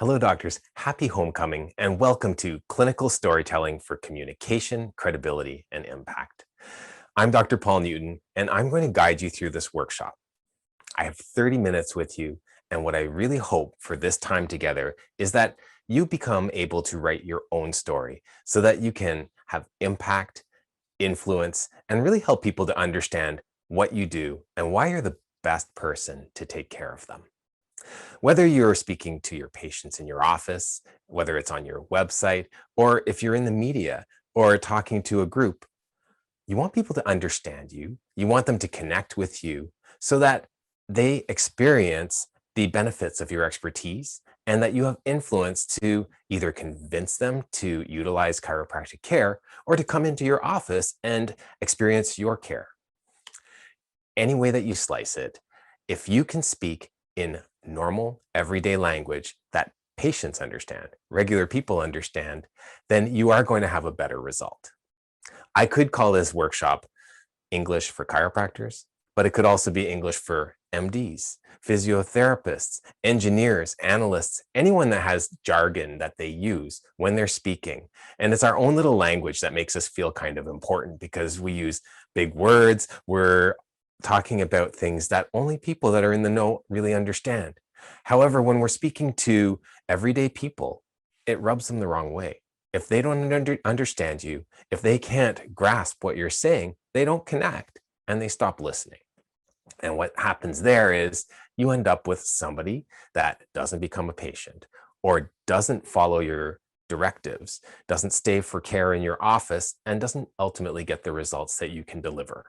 Hello, doctors. Happy homecoming and welcome to Clinical Storytelling for Communication, Credibility, and Impact. I'm Dr. Paul Newton, and I'm going to guide you through this workshop. I have 30 minutes with you, and what I really hope for this time together is that you become able to write your own story so that you can have impact, influence, and really help people to understand what you do and why you're the best person to take care of them. Whether you're speaking to your patients in your office, whether it's on your website, or if you're in the media or talking to a group, you want people to understand you. You want them to connect with you so that they experience the benefits of your expertise and that you have influence to either convince them to utilize chiropractic care or to come into your office and experience your care. Any way that you slice it, if you can speak in normal, everyday language that patients understand, regular people understand, then you are going to have a better result. I could call this workshop English for chiropractors, but it could also be English for MDs, physiotherapists, engineers, analysts, anyone that has jargon that they use when they're speaking. And it's our own little language that makes us feel kind of important because we use big words. We're talking about things that only people that are in the know really understand. However, when we're speaking to everyday people, it rubs them the wrong way. If they don't understand you, if they can't grasp what you're saying, they don't connect and they stop listening. And what happens there is you end up with somebody that doesn't become a patient or doesn't follow your directives, doesn't stay for care in your office, and doesn't ultimately get the results that you can deliver.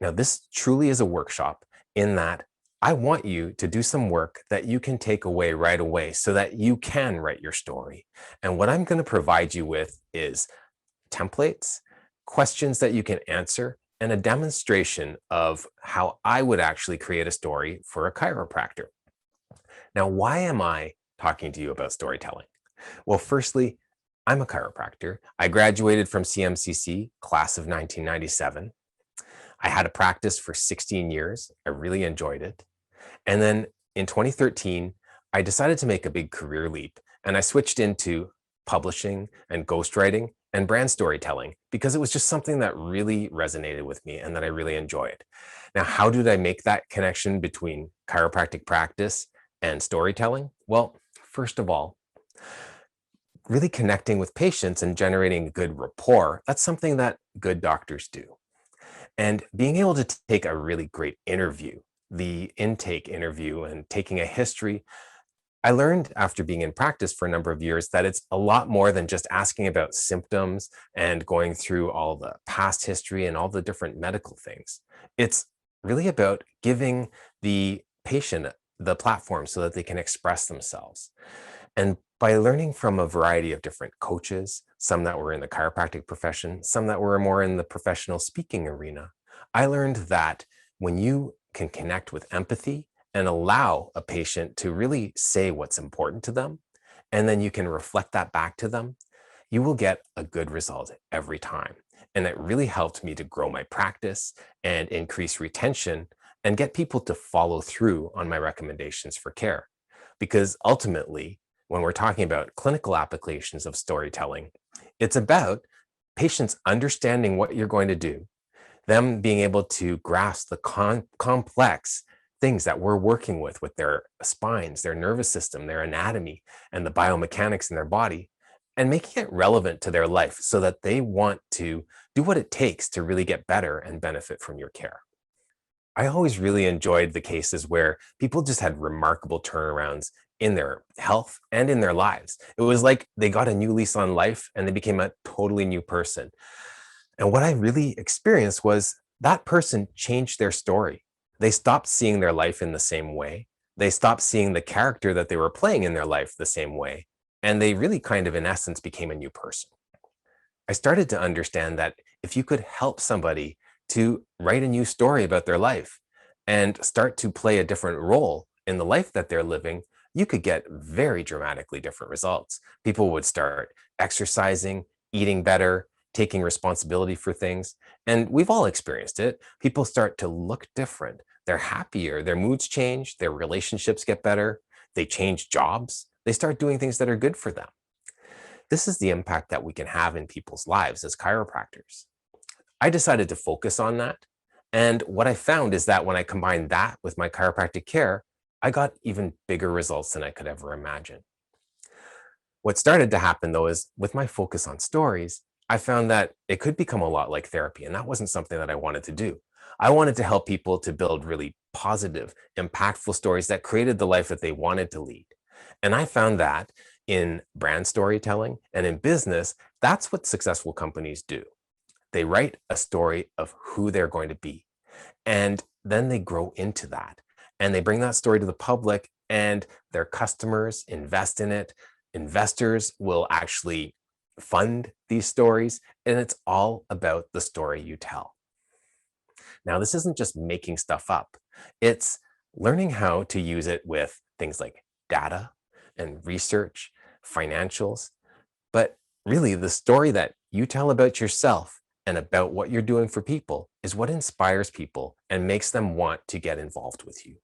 Now, this truly is a workshop in that I want you to do some work that you can take away right away so that you can write your story. And what I'm going to provide you with is templates, questions that you can answer, and a demonstration of how I would actually create a story for a chiropractor. Now, why am I talking to you about storytelling? Well, firstly, I'm a chiropractor. I graduated from CMCC, class of 1997. I had a practice for 16 years. I really enjoyed it. And then in 2013, I decided to make a big career leap and I switched into publishing and ghostwriting and brand storytelling because it was just something that really resonated with me and that I really enjoyed. Now, how did I make that connection between chiropractic practice and storytelling? Well, first of all, really connecting with patients and generating good rapport, that's something that good doctors do. And being able to take a really great interview, the intake interview, and taking a history, I learned after being in practice for a number of years that it's a lot more than just asking about symptoms and going through all the past history and all the different medical things. It's really about giving the patient the platform so that they can express themselves. And by learning from a variety of different coaches, some that were in the chiropractic profession, some that were more in the professional speaking arena, I learned that when you can connect with empathy and allow a patient to really say what's important to them, and then you can reflect that back to them, you will get a good result every time. And it really helped me to grow my practice and increase retention and get people to follow through on my recommendations for care. Because ultimately, when we're talking about clinical applications of storytelling, it's about patients understanding what you're going to do, them being able to grasp the complex things that we're working with their spines, their nervous system, their anatomy, and the biomechanics in their body, and making it relevant to their life so that they want to do what it takes to really get better and benefit from your care. I always really enjoyed the cases where people just had remarkable turnarounds in their health and in their lives. It was like they got a new lease on life and they became a totally new person. And what I really experienced was that person changed their story. They stopped seeing their life in the same way. They stopped seeing the character that they were playing in their life the same way. And they really kind of, in essence, became a new person. I started to understand that if you could help somebody to write a new story about their life and start to play a different role in the life that they're living, you could get very dramatically different results. People would start exercising, eating better, taking responsibility for things. And we've all experienced it. People start to look different. They're happier, their moods change, their relationships get better. they change jobs, they start doing things that are good for them. This is the impact that we can have in people's lives as chiropractors. I decided to focus on that. And what I found is that when I combined that with my chiropractic care, I got even bigger results than I could ever imagine. What started to happen though is with my focus on stories, I found that it could become a lot like therapy, and that wasn't something that I wanted to do. I wanted to help people to build really positive, impactful stories that created the life that they wanted to lead. And I found that in brand storytelling and in business, that's what successful companies do. They write a story of who they're going to be. And then they grow into that and they bring that story to the public, and their customers invest in it. Investors will actually fund these stories, and it's all about the story you tell. Now, this isn't just making stuff up, it's learning how to use it with things like data and research, financials. But really, the story that you tell about yourself and about what you're doing for people is what inspires people and makes them want to get involved with you.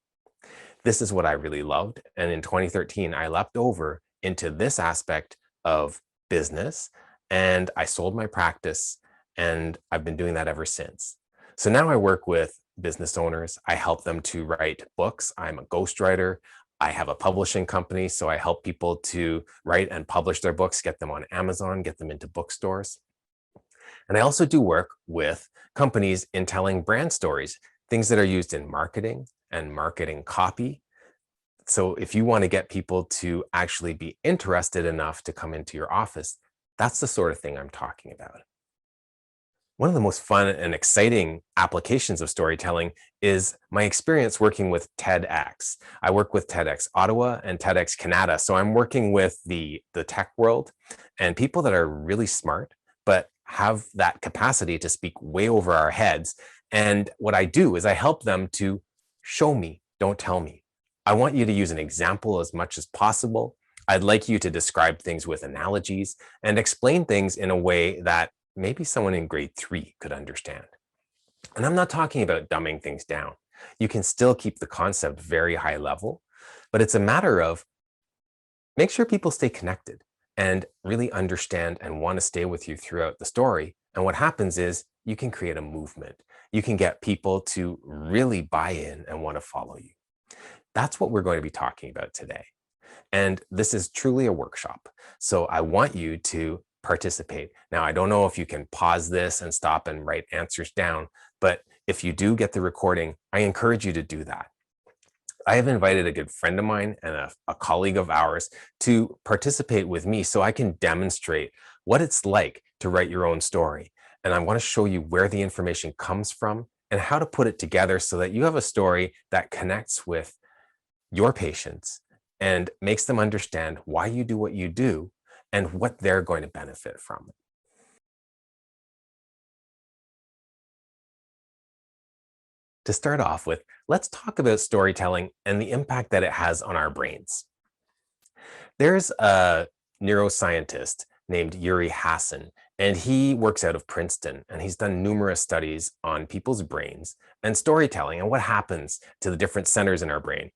This is what I really loved. And in 2013, I leapt over into this aspect of business and I sold my practice. And I've been doing that ever since. So now I work with business owners. I help them to write books. I'm a ghostwriter. I have a publishing company. So I help people to write and publish their books, get them on Amazon, get them into bookstores. And I also do work with companies in telling brand stories, things that are used in marketing and marketing copy. So if you want to get people to actually be interested enough to come into your office, that's the sort of thing I'm talking about. One of the most fun and exciting applications of storytelling is my experience working with TEDx. I work with TEDx Ottawa and TEDx Canada. So I'm working with the tech world and people that are really smart, but have that capacity to speak way over our heads. And what I do is I help them to show me, don't tell me. I want you to use an example as much as possible. I'd like you to describe things with analogies and explain things in a way that maybe someone in grade 3 could understand. And I'm not talking about dumbing things down. You can still keep the concept very high level, but it's a matter of make sure people stay connected and really understand and want to stay with you throughout the story. And what happens is you can create a movement. You can get people to really buy in and want to follow you. That's what we're going to be talking about today. And this is truly a workshop. So I want you to participate. Now, I don't know if you can pause this and stop and write answers down, but if you do get the recording, I encourage you to do that. I have invited a good friend of mine and a colleague of ours to participate with me so I can demonstrate what it's like to write your own story. And I want to show you where the information comes from and how to put it together so that you have a story that connects with your patients and makes them understand why you do what you do and what they're going to benefit from it. To start off with, let's talk about storytelling and the impact that it has on our brains. There's a neuroscientist named Yuri Hassan, and he works out of Princeton, and he's done numerous studies on people's brains and storytelling and what happens to the different centers in our brain.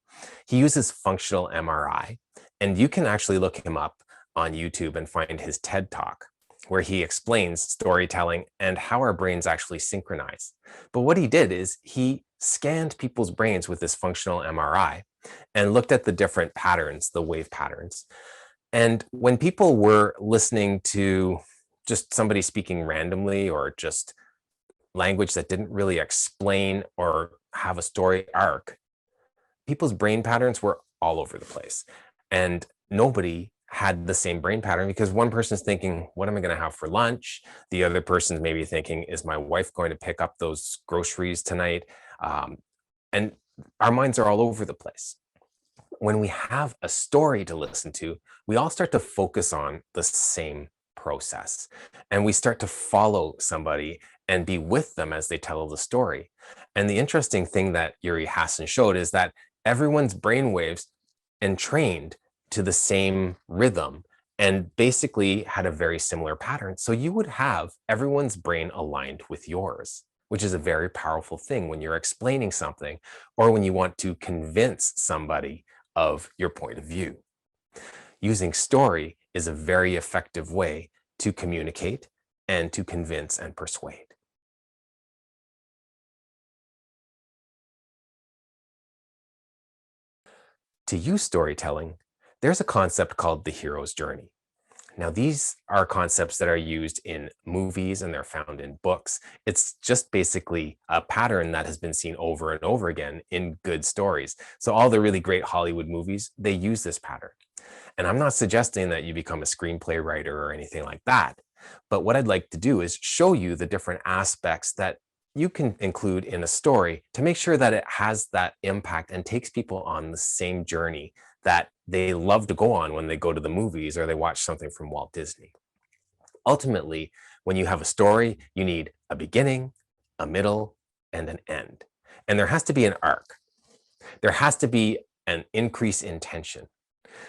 He uses functional MRI, and you can actually look him up on YouTube and find his TED Talk, where he explains storytelling and how our brains actually synchronize. But what he did is he scanned people's brains with this functional MRI and looked at the different patterns, the wave patterns. And when people were listening to just somebody speaking randomly or just language that didn't really explain or have a story arc, people's brain patterns were all over the place. And nobody had the same brain pattern because one person's thinking, what am I going to have for lunch? The other person's maybe thinking, is my wife going to pick up those groceries tonight? And our minds are all over the place. When we have a story to listen to, we all start to focus on the same process and we start to follow somebody and be with them as they tell the story. And the interesting thing that Yuri Hassan showed is that everyone's brainwaves entrained to the same rhythm and basically had a very similar pattern. So you would have everyone's brain aligned with yours, which is a very powerful thing when you're explaining something or when you want to convince somebody of your point of view. Using story is a very effective way to communicate and to convince and persuade. To use storytelling, there's a concept called the hero's journey. Now, these are concepts that are used in movies and they're found in books. It's just basically a pattern that has been seen over and over again in good stories. So all the really great Hollywood movies, they use this pattern. And I'm not suggesting that you become a screenplay writer or anything like that. But what I'd like to do is show you the different aspects that you can include in a story to make sure that it has that impact and takes people on the same journey that they love to go on when they go to the movies or they watch something from Walt Disney. Ultimately, when you have a story, you need a beginning, a middle, and an end. And there has to be an arc. There has to be an increase in tension.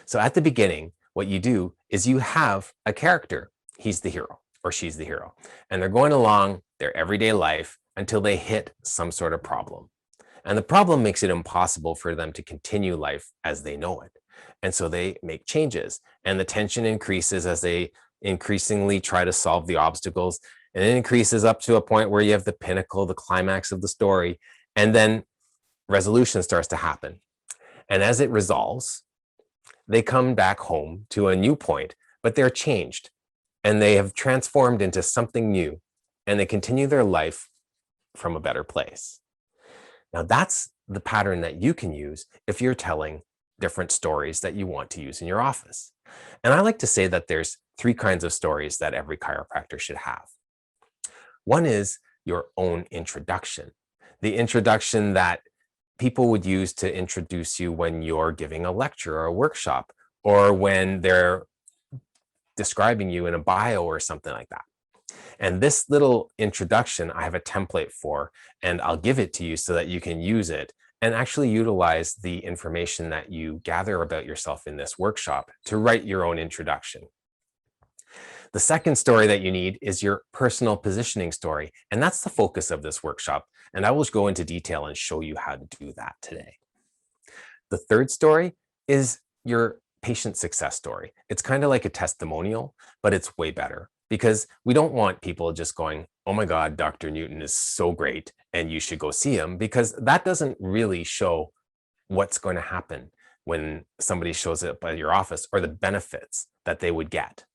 So at the beginning, what you do is you have a character. He's the hero or she's the hero. And they're going along their everyday life until they hit some sort of problem. And the problem makes it impossible for them to continue life as they know it. And so they make changes and the tension increases as they increasingly try to solve the obstacles. And it increases up to a point where you have the pinnacle, the climax of the story. And then resolution starts to happen. And as it resolves, they come back home to a new point, but they're changed and they have transformed into something new and they continue their life from a better place. Now, that's the pattern that you can use if you're telling different stories that you want to use in your office. And I like to say that there's three kinds of stories that every chiropractor should have. One is your own introduction, the introduction that people would use to introduce you when you're giving a lecture or a workshop, or when they're describing you in a bio or something like that. And this little introduction, I have a template for, and I'll give it to you so that you can use it and actually utilize the information that you gather about yourself in this workshop to write your own introduction. The second story that you need is your personal positioning story, and that's the focus of this workshop. And I will go into detail and show you how to do that today. The third story is your patient success story. It's kind of like a testimonial, but it's way better because we don't want people just going, "Oh my God, Dr. Newton is so great and you should go see him," because that doesn't really show what's going to happen when somebody shows up at your office or the benefits that they would get.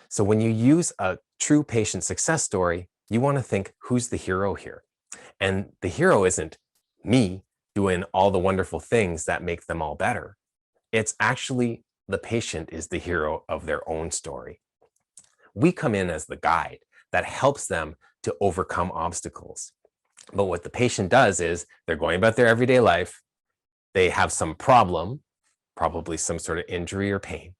So when you use a true patient success story, you want to think, who's the hero here? And the hero isn't me doing all the wonderful things that make them all better. It's actually the patient is the hero of their own story. We come in as the guide that helps them to overcome obstacles. But what the patient does is they're going about their everyday life. They have some problem, probably some sort of injury or pain,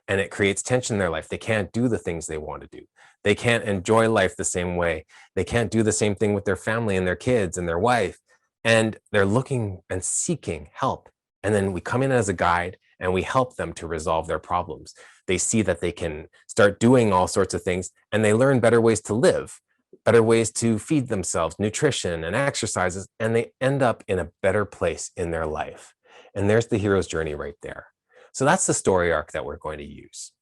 and it creates tension in their life. They can't do the things they want to do. They can't enjoy life the same way. They can't do the same thing with their family and their kids and their wife. And they're looking and seeking help. And then we come in as a guide and we help them to resolve their problems. They see that they can start doing all sorts of things and they learn better ways to live, better ways to feed themselves, nutrition and exercises, and they end up in a better place in their life. And there's the hero's journey right there. So that's the story arc that we're going to use.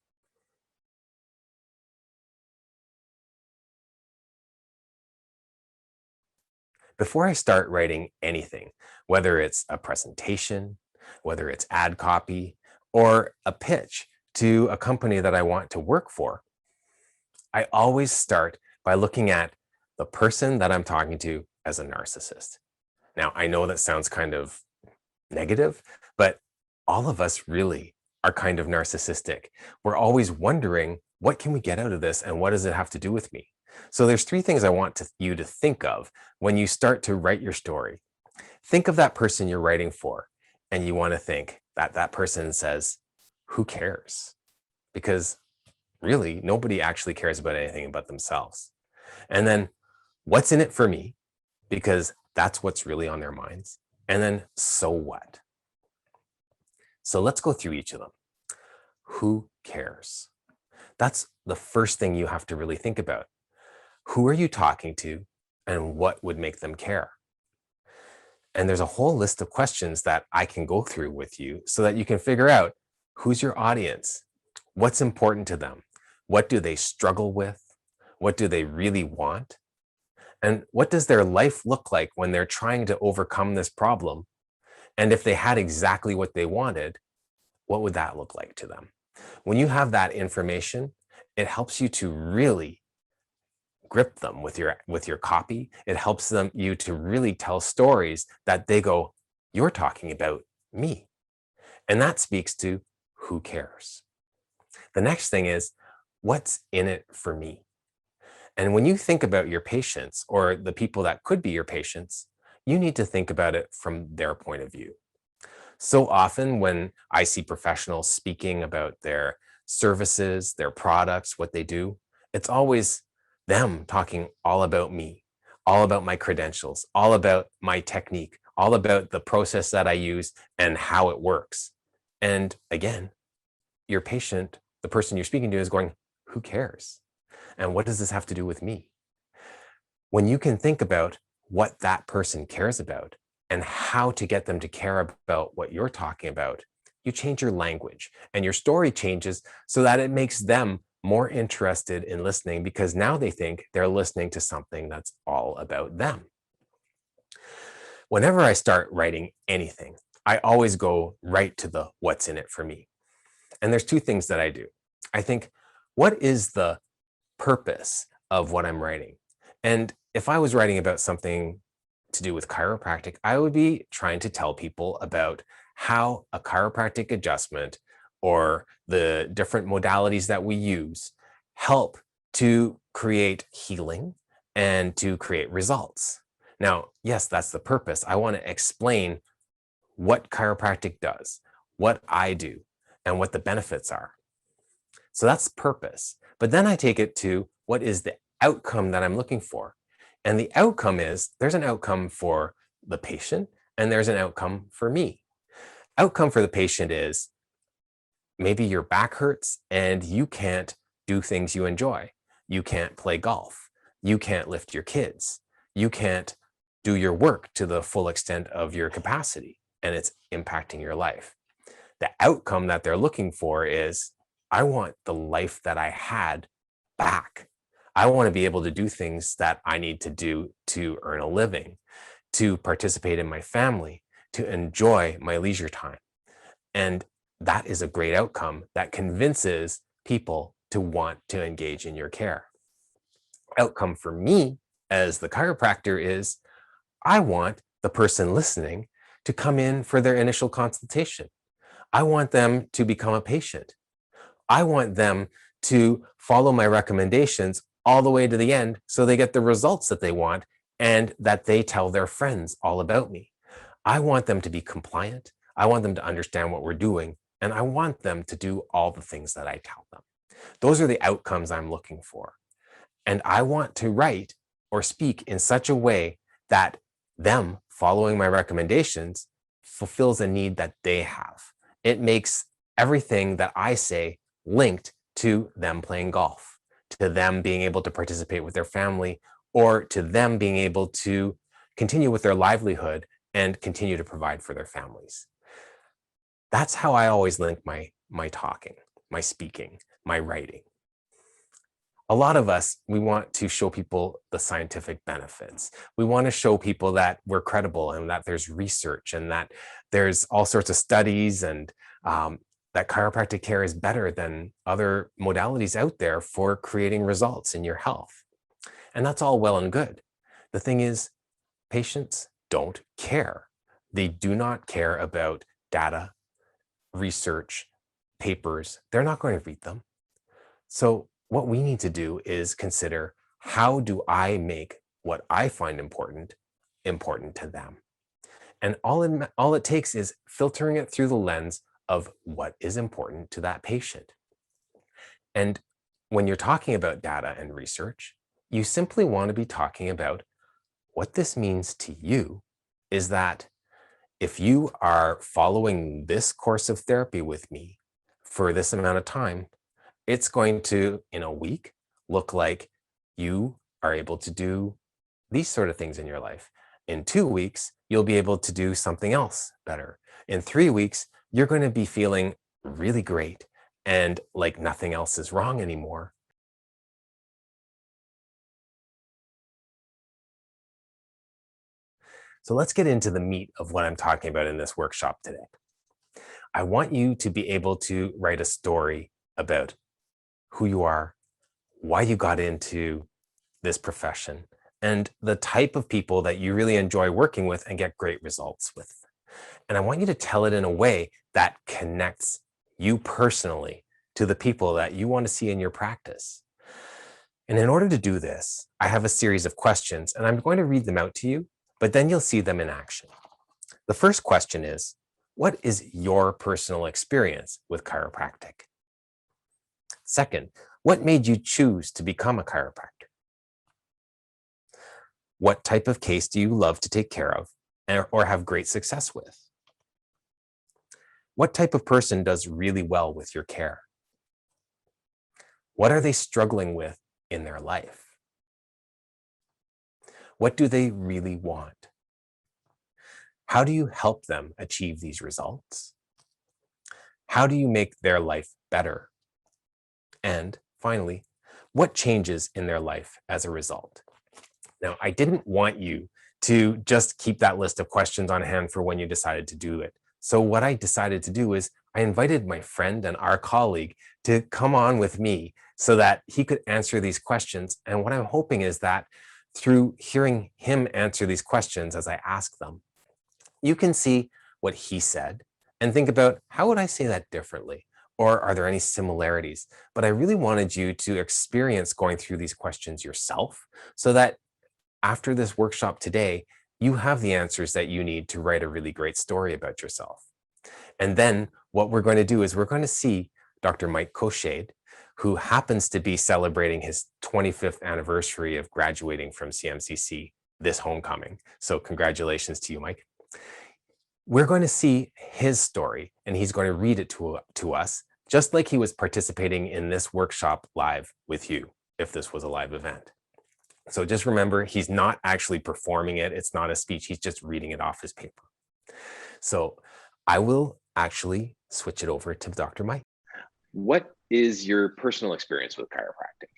Before I start writing anything, whether it's a presentation, whether it's ad copy, or a pitch to a company that I want to work for, I always start by looking at the person that I'm talking to as a narcissist. Now, I know that sounds kind of negative, but all of us really are kind of narcissistic. We're always wondering, what can we get out of this and what does it have to do with me? So there's three things I want you to think of when you start to write your story. Think of that person you're writing for, and you want to think that that person says, who cares? Because really, nobody actually cares about anything but themselves. And then, what's in it for me? Because that's what's really on their minds. And then, so what? So let's go through each of them. Who cares? That's the first thing you have to really think about. Who are you talking to and what would make them care? And there's a whole list of questions that I can go through with you so that you can figure out who's your audience, what's important to them, what do they struggle with, what do they really want, and what does their life look like when they're trying to overcome this problem? And if they had exactly what they wanted, what would that look like to them? When you have that information, it helps you to really grip them with your copy. It helps them you to really tell stories that they go, you're talking about me. And that speaks to who cares. The next thing is, what's in it for me? And when you think about your patients or the people that could be your patients, you need to think about it from their point of view. So often when I see professionals speaking about their services, their products, what they do, it's always them talking all about me, all about my credentials, all about my technique, all about the process that I use and how it works. And again, your patient, the person you're speaking to, is going, who cares? And what does this have to do with me? When you can think about what that person cares about and how to get them to care about what you're talking about, you change your language and your story changes so that it makes them more interested in listening because now they think they're listening to something that's all about them. Whenever I start writing anything, I always go right to the what's in it for me. And there's two things that I do. I think, what is the purpose of what I'm writing? And if I was writing about something to do with chiropractic, I would be trying to tell people about how a chiropractic adjustment or the different modalities that we use help to create healing and to create results. Now, yes, that's the purpose. I want to explain what chiropractic does, what I do, and what the benefits are. So that's purpose. But then I take it to what is the outcome that I'm looking for. And the outcome is there's an outcome for the patient and there's an outcome for me. Outcome for the patient is maybe your back hurts and you can't do things you enjoy. You can't play golf. You can't lift your kids. You can't do your work to the full extent of your capacity, and it's impacting your life. The outcome that they're looking for is, I want the life that I had back. I want to be able to do things that I need to do to earn a living, to participate in my family, to enjoy my leisure time. And that is a great outcome that convinces people to want to engage in your care. Outcome for me as the chiropractor is, I want the person listening to come in for their initial consultation. I want them to become a patient. I want them to follow my recommendations all the way to the end so they get the results that they want and that they tell their friends all about me. I want them to be compliant. I want them to understand what we're doing. And I want them to do all the things that I tell them. Those are the outcomes I'm looking for. And I want to write or speak in such a way that them following my recommendations fulfills a need that they have. It makes everything that I say linked to them playing golf, to them being able to participate with their family, or to them being able to continue with their livelihood and continue to provide for their families. That's how I always link my talking, my speaking, my writing. A lot of us, we want to show people the scientific benefits. We want to show people that we're credible and that there's research and that there's all sorts of studies and that chiropractic care is better than other modalities out there for creating results in your health. And that's all well and good. The thing is, patients don't care. They do not care about data, research, papers. They're not going to read them. So what we need to do is consider, how do I make what I find important to them? And all it takes is filtering it through the lens of what is important to that patient. And when you're talking about data and research, you simply want to be talking about what this means to you is that if you are following this course of therapy with me for this amount of time, it's going to, in a week, look like you are able to do these sort of things in your life. In 2 weeks, you'll be able to do something else better. In 3 weeks, you're going to be feeling really great and like nothing else is wrong anymore. So let's get into the meat of what I'm talking about in this workshop today. I want you to be able to write a story about who you are, why you got into this profession, and the type of people that you really enjoy working with and get great results with. And I want you to tell it in a way that connects you personally to the people that you want to see in your practice. And in order to do this, I have a series of questions and I'm going to read them out to you, but then you'll see them in action. The first question is, what is your personal experience with chiropractic? Second, what made you choose to become a chiropractor? What type of case do you love to take care of or have great success with? What type of person does really well with your care? What are they struggling with in their life? What do they really want? How do you help them achieve these results? How do you make their life better? And finally, what changes in their life as a result? Now, I didn't want you to just keep that list of questions on hand for when you decided to do it. So what I decided to do is I invited my friend and our colleague to come on with me so that he could answer these questions. And what I'm hoping is that through hearing him answer these questions as I ask them, you can see what he said and think about, how would I say that differently? Or are there any similarities? But I really wanted you to experience going through these questions yourself so that after this workshop today, you have the answers that you need to write a really great story about yourself. And then what we're going to do is we're going to see Dr. Mike Cochade, who happens to be celebrating his 25th anniversary of graduating from CMCC this homecoming. So congratulations to you, Mike. We're going to see his story and he's going to read it to us, just like he was participating in this workshop live with you, if this was a live event. So just remember, he's not actually performing it. It's not a speech. He's just reading it off his paper. So I will actually switch it over to Dr. Mike. What is your personal experience with chiropractic?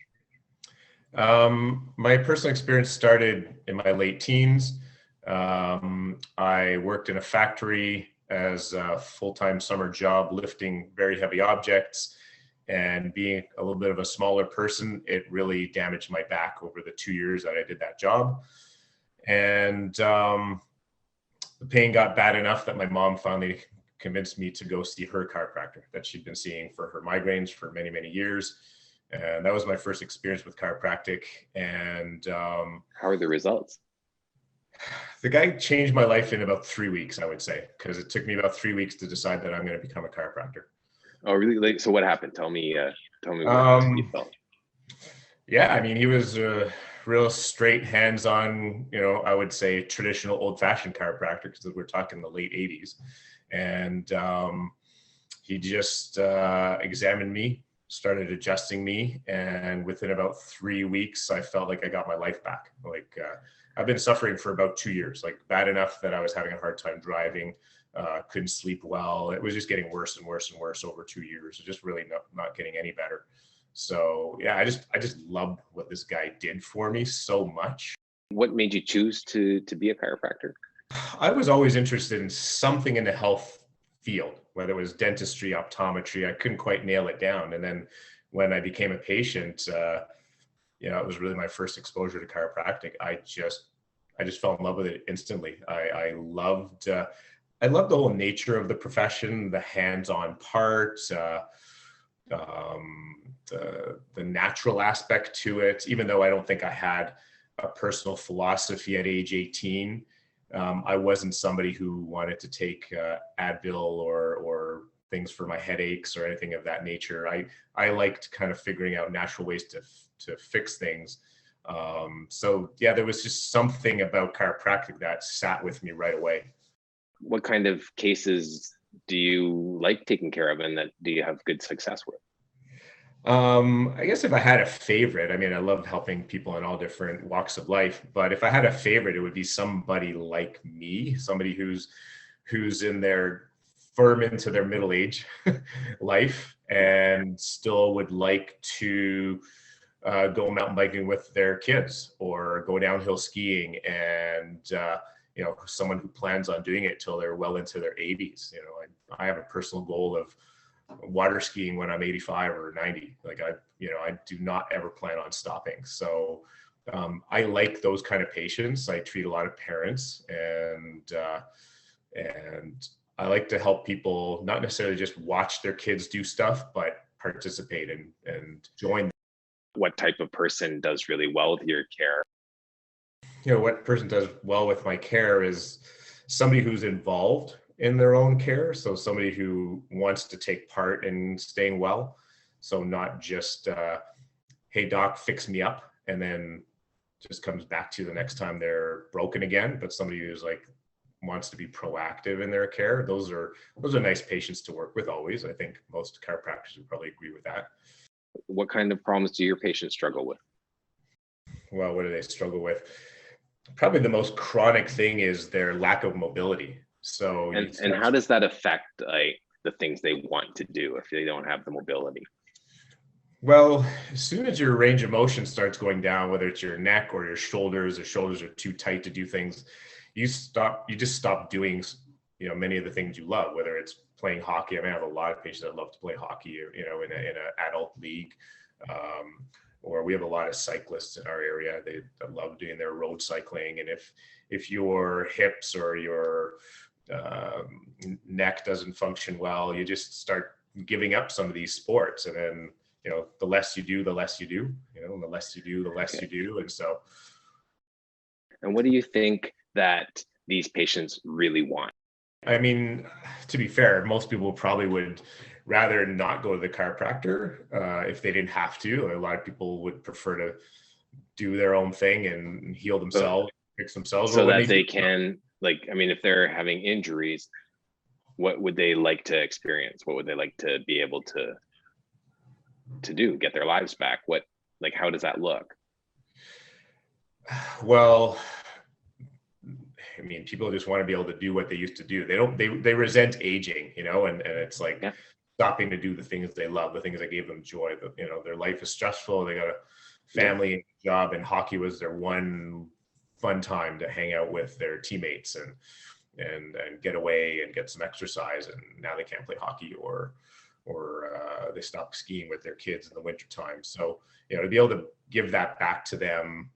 My personal experience started in my late teens. I worked in a factory as a full-time summer job, lifting very heavy objects. And being a little bit of a smaller person, it really damaged my back over the 2 years that I did that job. And the pain got bad enough that my mom finally convinced me to go see her chiropractor that she'd been seeing for her migraines for many, many years. And that was my first experience with chiropractic. And how are the results? The guy changed my life in about 3 weeks, I would say, because it took me about 3 weeks to decide that I'm going to become a chiropractor. Oh, really? So what happened? Tell me what you felt. Yeah, I mean, he was a real straight, hands-on, I would say traditional old-fashioned chiropractor, because we're talking the late 80s. And he just examined me, started adjusting me. And within about 3 weeks, I felt like I got my life back. I've been suffering for about 2 years, like bad enough that I was having a hard time driving, couldn't sleep well. It was just getting worse and worse and worse over 2 years. Just really not getting any better. So yeah, I just loved what this guy did for me so much. What made you choose to be a chiropractor? I was always interested in something in the health field, whether it was dentistry, optometry. I couldn't quite nail it down. And then when I became a patient, it was really my first exposure to chiropractic. I just fell in love with it instantly. I loved the whole nature of the profession, the hands-on part, the natural aspect to it. Even though I don't think I had a personal philosophy at age 18, I wasn't somebody who wanted to take Advil or things for my headaches or anything of that nature. I liked kind of figuring out natural ways to fix things. So yeah, there was just something about chiropractic that sat with me right away. What kind of cases do you like taking care of and that do you have good success with? I guess if I had a favorite, I mean, I love helping people in all different walks of life, but if I had a favorite, it would be somebody like me, somebody who's in their firm into their middle age life and still would like to go mountain biking with their kids or go downhill skiing, and someone who plans on doing it till they're well into their 80s. I have a personal goal of water skiing when I'm 85 or 90. Like I do not ever plan on stopping. So I like those kind of patients. I treat a lot of parents, and I like to help people not necessarily just watch their kids do stuff, but participate and join. What type of person does really well with your care? What person does well with my care is somebody who's involved in their own care. So somebody who wants to take part in staying well. So not just, hey, doc, fix me up, and then just comes back to you the next time they're broken again, but somebody who's like wants to be proactive in their care. Those are nice patients to work with always. I think most chiropractors would probably agree with that. What kind of problems do your patients struggle with? Well, what do they struggle with? Probably the most chronic thing is their lack of mobility. So and how does that affect the things they want to do if they don't have the mobility? Well, as soon as your range of motion starts going down, whether it's your neck or your shoulders, the shoulders are too tight to do things, you just stop doing, many of the things you love, whether it's playing hockey. I mean, I have a lot of patients that love to play hockey, in an adult league. Or we have a lot of cyclists in our area. They love doing their road cycling. And if your hips or your neck doesn't function well, you just start giving up some of these sports. And then, the less you do, the less you do, and the less you do, the less you do. And so. And what do you think that these patients really want? I mean, to be fair, most people probably would rather not go to the chiropractor if they didn't have to. A lot of people would prefer to do their own thing and heal themselves, fix themselves. So that they can, if they're having injuries, what would they like to experience? What would they like to be able to do, get their lives back? How does that look? Well, I mean, people just want to be able to do what they used to do. They resent aging, and it's like stopping to do the things they love, the things that gave them joy. Their life is stressful. They got a family, job, and hockey was their one fun time to hang out with their teammates and get away and get some exercise. And now they can't play hockey or they stop skiing with their kids in the wintertime. So, to be able to give that back to them.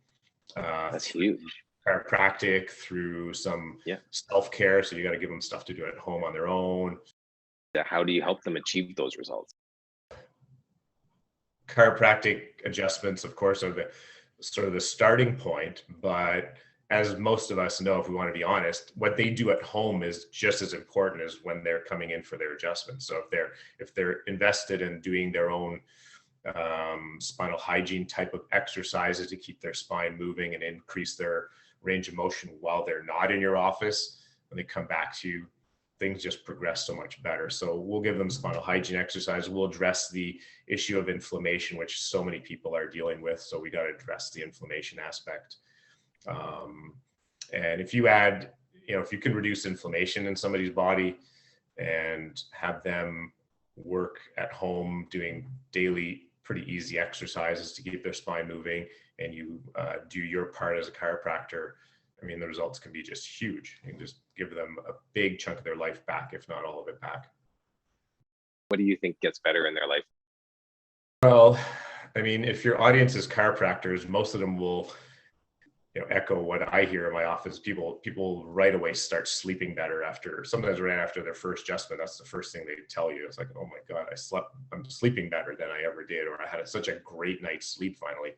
That's huge. Chiropractic, through some self-care. So you got to give them stuff to do at home on their own. How do you help them achieve those results? Chiropractic adjustments, of course, are the sort of the starting point, but as most of us know, if we want to be honest, what they do at home is just as important as when they're coming in for their adjustments. So if they're invested in doing their own spinal hygiene type of exercises to keep their spine moving and increase their range of motion while they're not in your office, when they come back to you, things just progress so much better. So we'll give them spinal hygiene exercise. We'll address the issue of inflammation, which so many people are dealing with. So we got to address the inflammation aspect. And if you add, if you can reduce inflammation in somebody's body and have them work at home doing daily, pretty easy exercises to keep their spine moving, and you do your part as a chiropractor, I mean, the results can be just huge. You can just give them a big chunk of their life back, if not all of it back. What do you think gets better in their life? Well, I mean, if your audience is chiropractors, most of them will, echo what I hear in my office. People right away start sleeping better sometimes right after their first adjustment. That's the first thing they tell you. It's like, oh my God, I'm sleeping better than I ever did, or I had such a great night's sleep finally,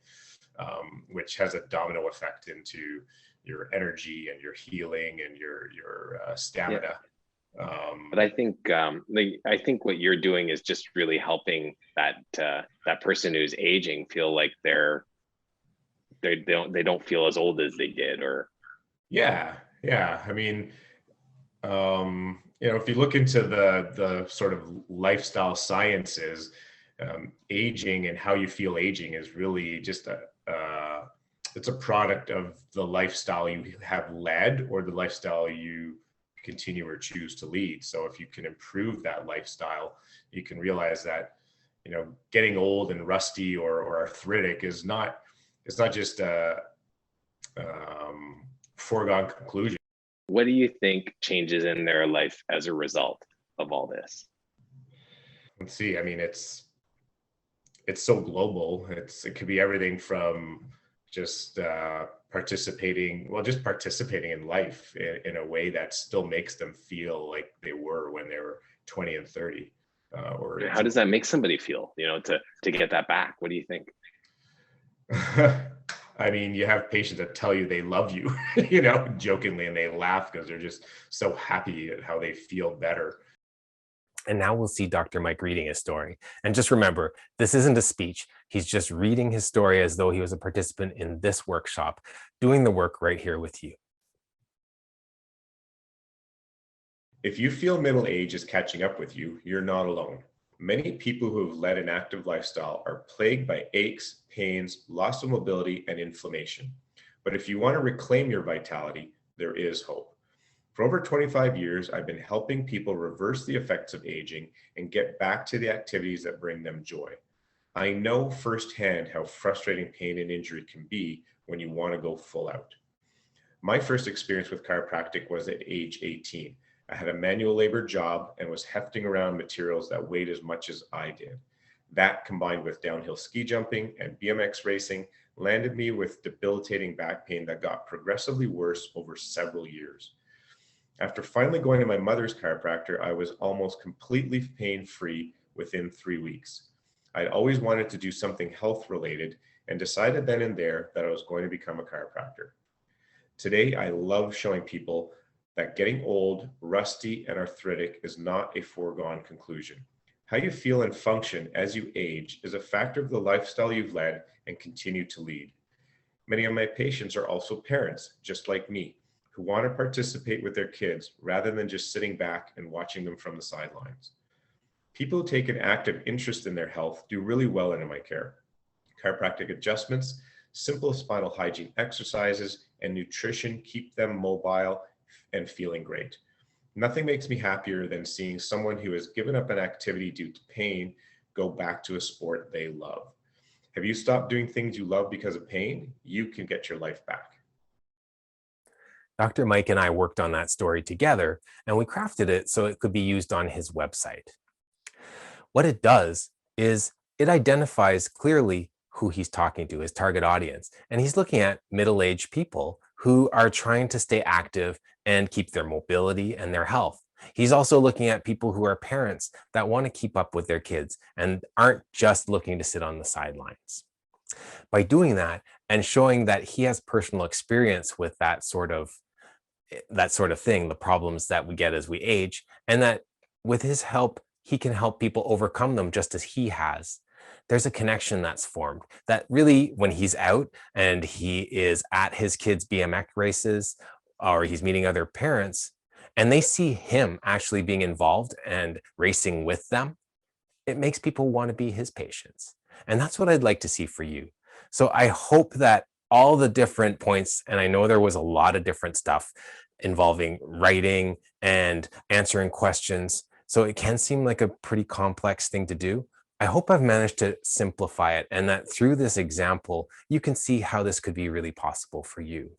which has a domino effect into your energy and your healing and your stamina. But I think I think what you're doing is just really helping that person who's aging feel like they don't feel as old as they did. Or I mean, if you look into the sort of lifestyle sciences, Aging and how you feel aging is really just it's a product of the lifestyle you have led or the lifestyle you continue or choose to lead. So if you can improve that lifestyle, you can realize that, getting old and rusty or arthritic is not, it's not just a foregone conclusion. What do you think changes in their life as a result of all this? Let's see. I mean, it's so global. It could be everything from just participating in life in a way that still makes them feel like they were when they were 20 and 30. Or how does that make somebody feel, to get that back? What do you think? I mean, you have patients that tell you they love you, jokingly, and they laugh because they're just so happy at how they feel better. And now we'll see Dr. Mike reading his story. And just remember, this isn't a speech. He's just reading his story as though he was a participant in this workshop, doing the work right here with you. If you feel middle age is catching up with you, you're not alone. Many people who have led an active lifestyle are plagued by aches, pains, loss of mobility, and inflammation. But if you want to reclaim your vitality, there is hope. For over 25 years, I've been helping people reverse the effects of aging and get back to the activities that bring them joy. I know firsthand how frustrating pain and injury can be when you want to go full out. My first experience with chiropractic was at age 18. I had a manual labor job and was hefting around materials that weighed as much as I did. That, combined with downhill ski jumping and BMX racing, landed me with debilitating back pain that got progressively worse over several years. After finally going to my mother's chiropractor, I was almost completely pain-free within 3 weeks. I'd always wanted to do something health-related and decided then and there that I was going to become a chiropractor. Today, I love showing people that getting old, rusty, and arthritic is not a foregone conclusion. How you feel and function as you age is a factor of the lifestyle you've led and continue to lead. Many of my patients are also parents, just like me, who want to participate with their kids rather than just sitting back and watching them from the sidelines. People who take an active interest in their health do really well under my care. Chiropractic adjustments, simple spinal hygiene exercises, and nutrition keep them mobile and feeling great. Nothing makes me happier than seeing someone who has given up an activity due to pain go back to a sport they love. Have you stopped doing things you love because of pain? You can get your life back. Dr. Mike and I worked on that story together, and we crafted it so it could be used on his website. What it does is it identifies clearly who he's talking to, his target audience, and he's looking at middle-aged people who are trying to stay active and keep their mobility and their health. He's also looking at people who are parents that want to keep up with their kids and aren't just looking to sit on the sidelines. By doing that and showing that he has personal experience with that sort of thing, the problems that we get as we age, and that with his help, he can help people overcome them just as he has. There's a connection that's formed that really, when he's out and he is at his kids' BMX races or he's meeting other parents and they see him actually being involved and racing with them, it makes people want to be his patients. And that's what I'd like to see for you. So I hope that all the different points, and I know there was a lot of different stuff involving writing and answering questions, so it can seem like a pretty complex thing to do. I hope I've managed to simplify it and that through this example, you can see how this could be really possible for you.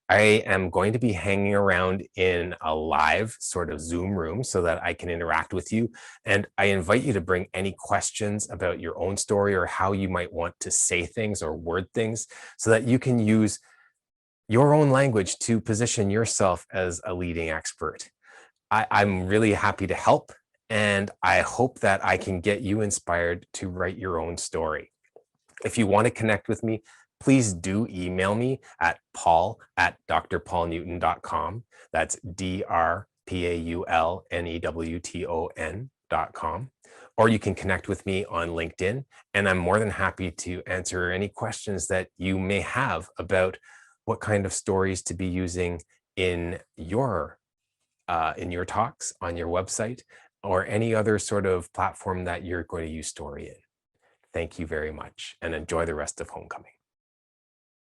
I am going to be hanging around in a live sort of Zoom room so that I can interact with you. And I invite you to bring any questions about your own story or how you might want to say things or word things so that you can use your own language to position yourself as a leading expert. I'm really happy to help. And I hope that I can get you inspired to write your own story. If you want to connect with me, please do email me at paul@drpaulnewton.com. That's DRPAULNEWTON.com. Or you can connect with me on LinkedIn, and I'm more than happy to answer any questions that you may have about what kind of stories to be using in your talks on your website, or any other sort of platform that you're going to use Story in. Thank you very much and enjoy the rest of homecoming.